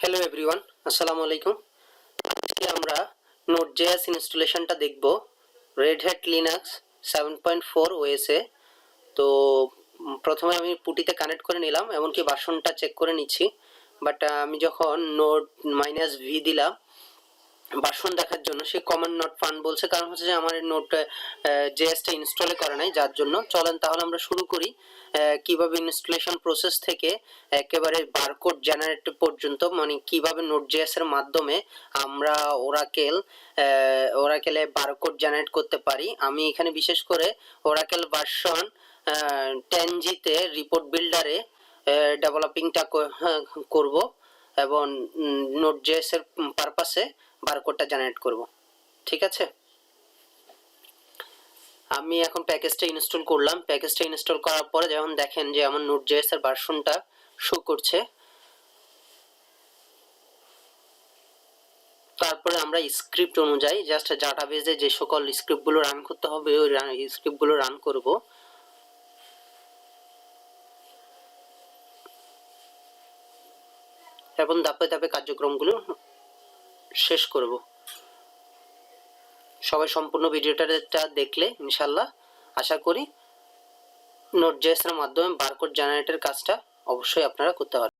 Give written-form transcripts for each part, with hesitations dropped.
Hello everyone, আসসালামু আলাইকুম। আজকে আমরা নোড.জেএস ইনস্টলেশনটা দেখব রেড হ্যাট লিনাক্স 7.4 ওএসে। তো প্রথমে আমি পুটিতে কানেক্ট করে নিলাম, এমনকি ভার্সনটা চেক করে নিচ্ছি। বাট আমি যখন নোড -v দিলাম ভার্সন দেখার জন্য, সে কমান্ড নট ফাউন্ড বলছে, কারণ হচ্ছে যে আমার নোট জেএসটা ইনস্টলে করা নাই, যার জন্য। চলেন তাহলে আমরা শুরু করি কিভাবে ইনস্টলেশন প্রসেস থেকে একেবারে বারকোড জেনারেট পর্যন্ত, মানে কিভাবে নোট জেএস এর মাধ্যমে আমরা ওরাকেলে বারকোড জেনারেট করতে পারি। আমি এখানে বিশেষ করে ওরাকেল ভার্সন 10G তে রিপোর্ট বিল্ডারে ডেভেলপিংটা করব এবং নোট জেএস এর পারপাসে বারকোডটা জেনারেট করব। ঠিক আছে, আমি এখন প্যাকেজটা ইনস্টল করলাম। প্যাকেজটা ইনস্টল করার পরে যেমন দেখেন যে আমার নোট জেএস এর ভার্সনটা শো করছে। তারপরে আমরা স্ক্রিপ্ট অনুযায়ী জাস্ট ডাটাবেজে যে সকল স্ক্রিপ্টগুলো রান করতে হবে ওই স্ক্রিপ্টগুলো রান করব। এবং ধাপে ধাপে কার্যক্রমগুলো শেষ করব। সবাই সম্পূর্ণ ভিডিওটা দেখলে ইনশাল্লাহ আশা করি নোট জেএস এর মাধ্যমে বারকোড জেনারেটর কাজটা অবশ্যই আপনারা করতে পারবেন।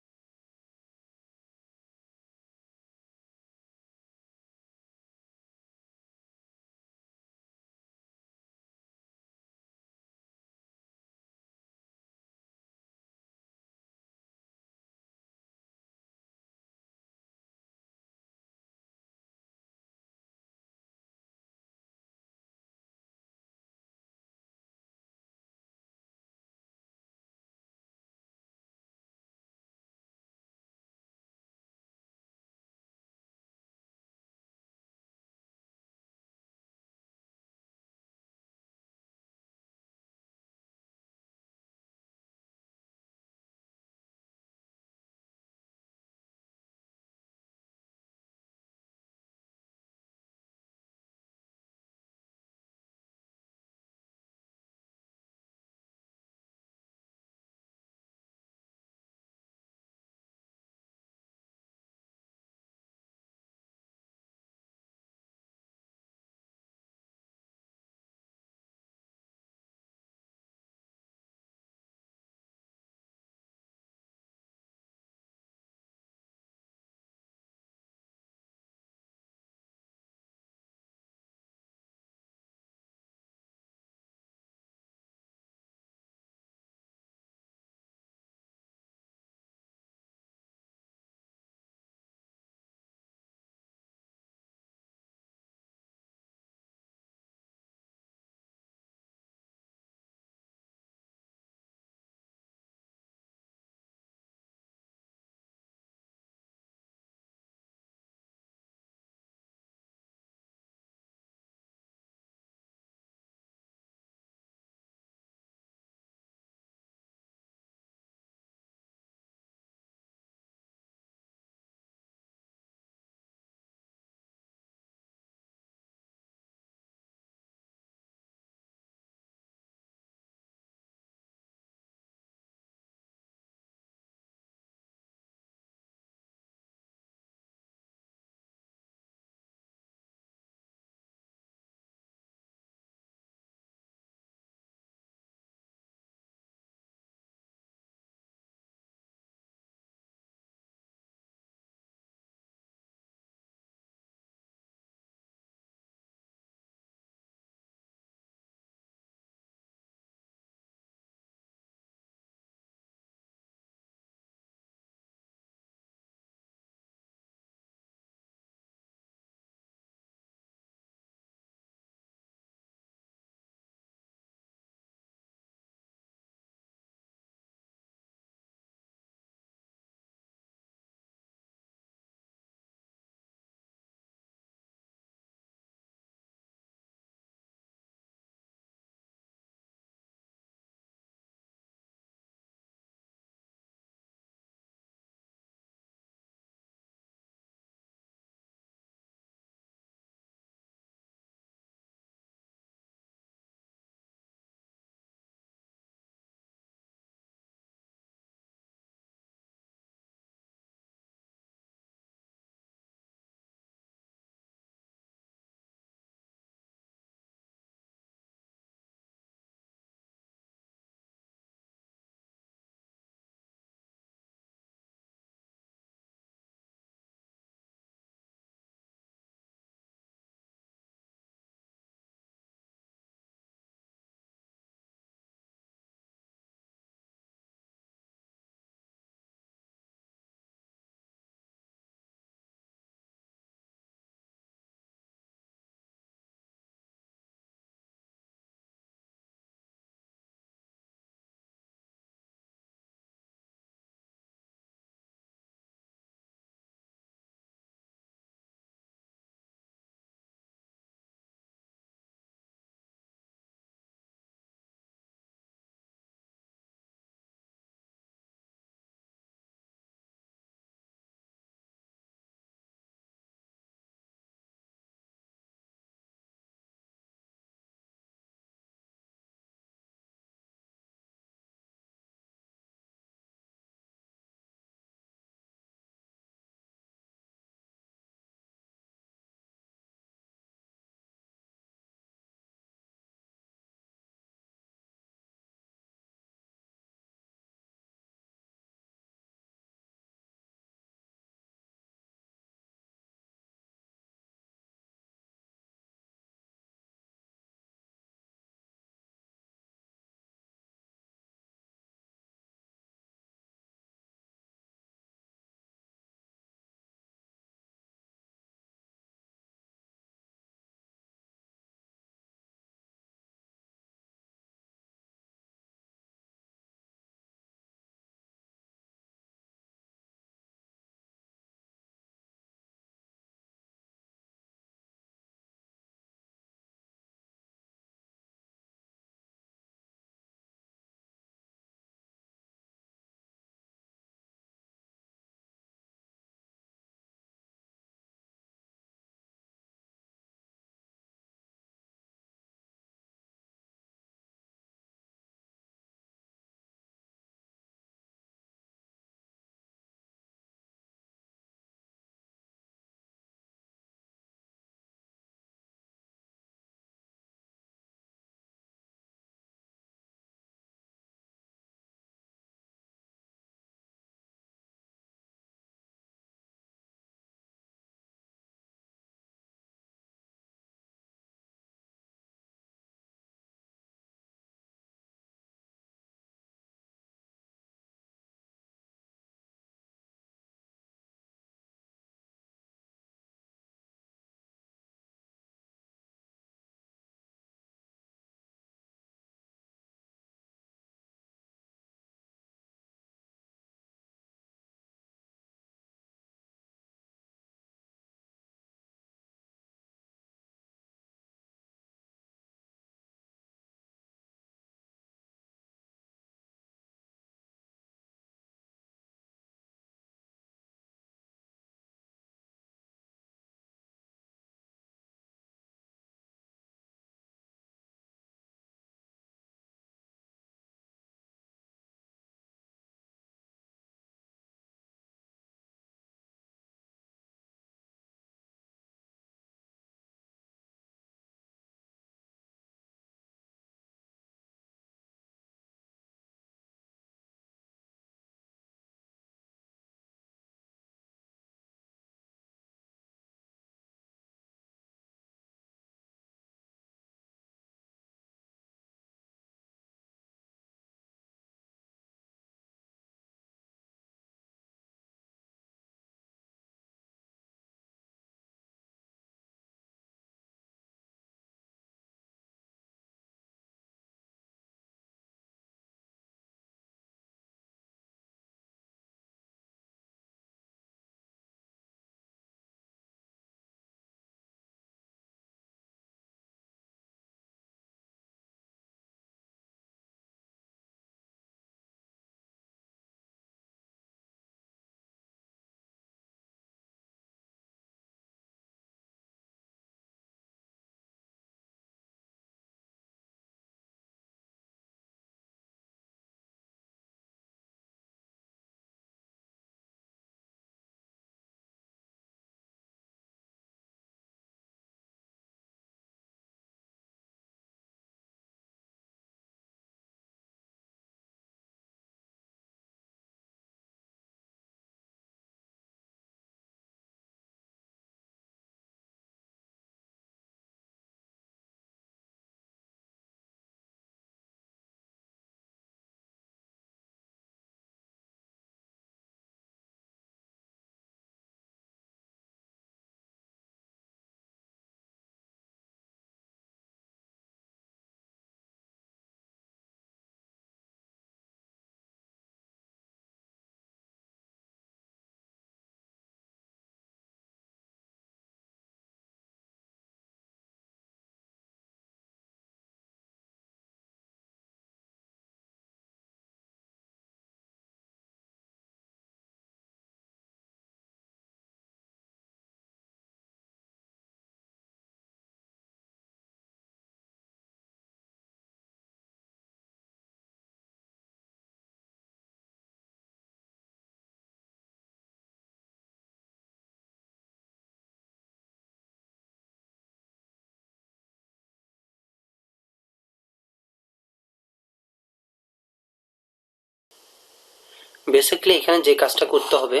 বেসিক্যালি এখানে যে কাজটা করতে হবে,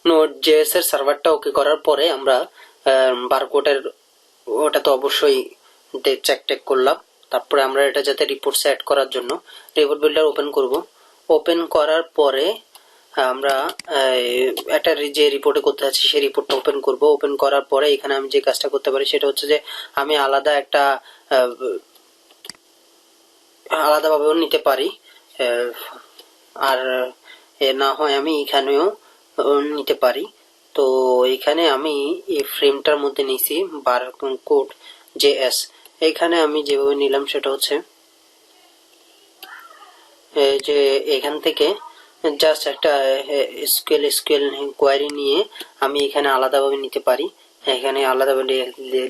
নোড.জেএস এর সার্ভারটা ওকে করার পরে আমরা বারকোডের ওটা তো অবশ্যই চেক টেক করলাম। তারপরে আমরা এটা যাতে রিপোর্টস অ্যাড করার জন্য রিপোর্ট বিল্ডার ওপেন করব। ওপেন করার পরে আমরা একটা যে রিপোর্টে করতে যাচ্ছি সেই রিপোর্টটা ওপেন করব। ওপেন করার পরে এখানে আমি যে কাজটা করতে পারি সেটা হচ্ছে যে আমি আলাদাভাবেও নিতে পারি, আর না হয় আমি এখানেও নিতে পারি। তো এখানে আমি এই ফ্রেমটার মধ্যে নিছি বারকোড জেএস। এখানে আমি যেভাবে নিলাম সেটা হচ্ছে যে এখান থেকে জাস্ট একটা এসকিউএল কোয়ারি নিয়ে আমি এখানে আলাদাভাবে নিতে পারি। এখানে আলাদাভাবে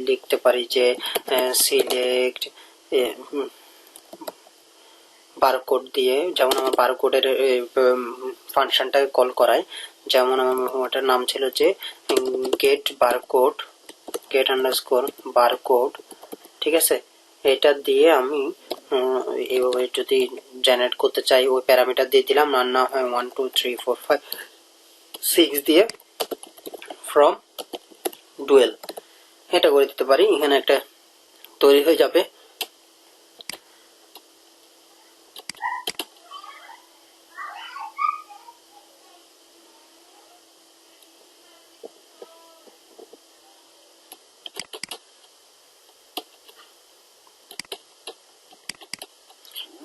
লিখতে পারি যে সিলেক্ট বারকোড দিয়ে, যেমন আমার বারকোডের ফাংশনটাকে কল করায়, যেমন ওটার নাম ছিল যে get barcode, get underscore barcode, ঠিক আছে। এটা দিয়ে আমি এইভাবে যদি জেনারেট করতে চাই ওই প্যারামিটার দিয়ে দিলাম, আর না হয় 1 2 3 4 5 6 দিয়ে ফ্রম ডুয়েল এটা করে দিতে পারি। এখানে একটা তৈরি হয়ে যাবে।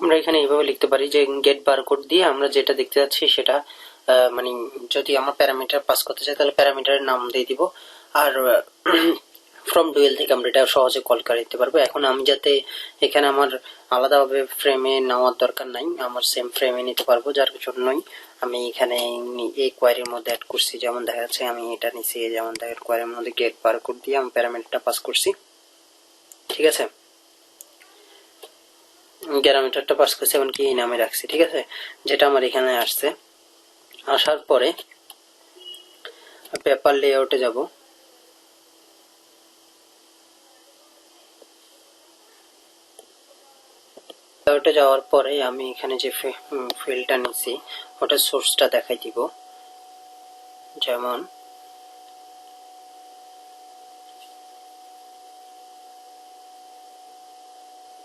আমরা এখানে এইভাবে লিখতে পারি যে গেট বারকোড দিয়ে আমরা যেটা দেখতে যাচ্ছি সেটা মানে যদি আমরা প্যারামিটার পাস করতে চাই তাহলে প্যারামিটারের নাম দিয়ে দিব, আর ফ্রম ডুয়েল থেকে আমরা এটা সহজে কল করে দিতে পারবো। এখন আমি যাতে এখানে আমার আলাদাভাবে ফ্রেমে নেওয়ার দরকার নাই, আমার সেম ফ্রেমে নিতে পারবো, যার জন্যই আমি এখানে এই কোয়ারির মধ্যে অ্যাড করছি। যেমন দেখা যাচ্ছে আমি এটা নিচ্ছি, যেমন দেখা কোয়ারির মধ্যে গেট বারকোড দিয়ে আমি প্যারামিটারটা পাস করছি, ঠিক আছে। প্যারামিটারটা পাস করছি, এমনকি এই নামে রাখছি, ঠিক আছে, যেটা আমার এখানে আসছে। আসার পরে পেপার লেআউটে যাব। লেআউটে যাওয়ার পরে আমি এখানে যে ফিল্ডটা নিছি ওটা সোর্সটা দেখাই দিব। যেমন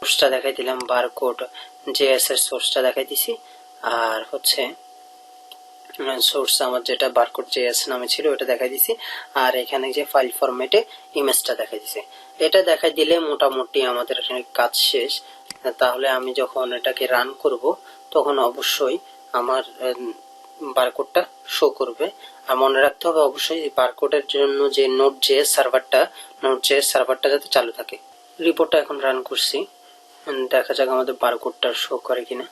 সোর্সটা দেখাই দিলাম, বারকোড জেএস এর সোর্সটা দেখাই দিছি, আর হচ্ছে সোর্স আমার যেটা বারকোড জেএস নামে ছিল ওটা দেখাই দিছি, আর এখানে যে ফাইল ফরম্যাটে ইমেজটা দেখাই দিছি। এটা দেখাই দিলে মোটামুটি আমাদের কাজ শেষ। তাহলে আমি যখন এটাকে রান করব তখন অবশ্যই আমার বারকোডটা শো করবে। আর মনে রাখতে হবে অবশ্যই বারকোডের জন্য যে নোড.জেএস সার্ভারটা যাতে চালু থাকে। রিপোর্টটা এখন রান করছি, দেখা যাক আমাদের বারকোডটা শো করে কিনা।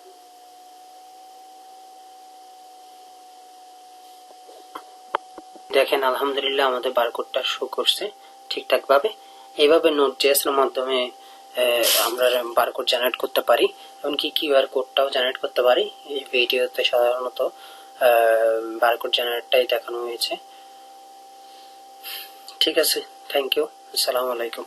দেখেন আলহামদুলিল্লাহ আমাদের বারকোডটা শো করছে ঠিকঠাক ভাবে। এইভাবে নোড.জেএস এর মাধ্যমে আমরা বারকোড জেনারেট করতে পারি, এমনকি কিউআর কোডটাও জেনারেট করতে পারি। এই ভিডিওতে সাধারণত বারকোড জেনারেটটাই দেখানো হয়েছে। ঠিক আছে, থ্যাংক ইউ, আসসালামু আলাইকুম।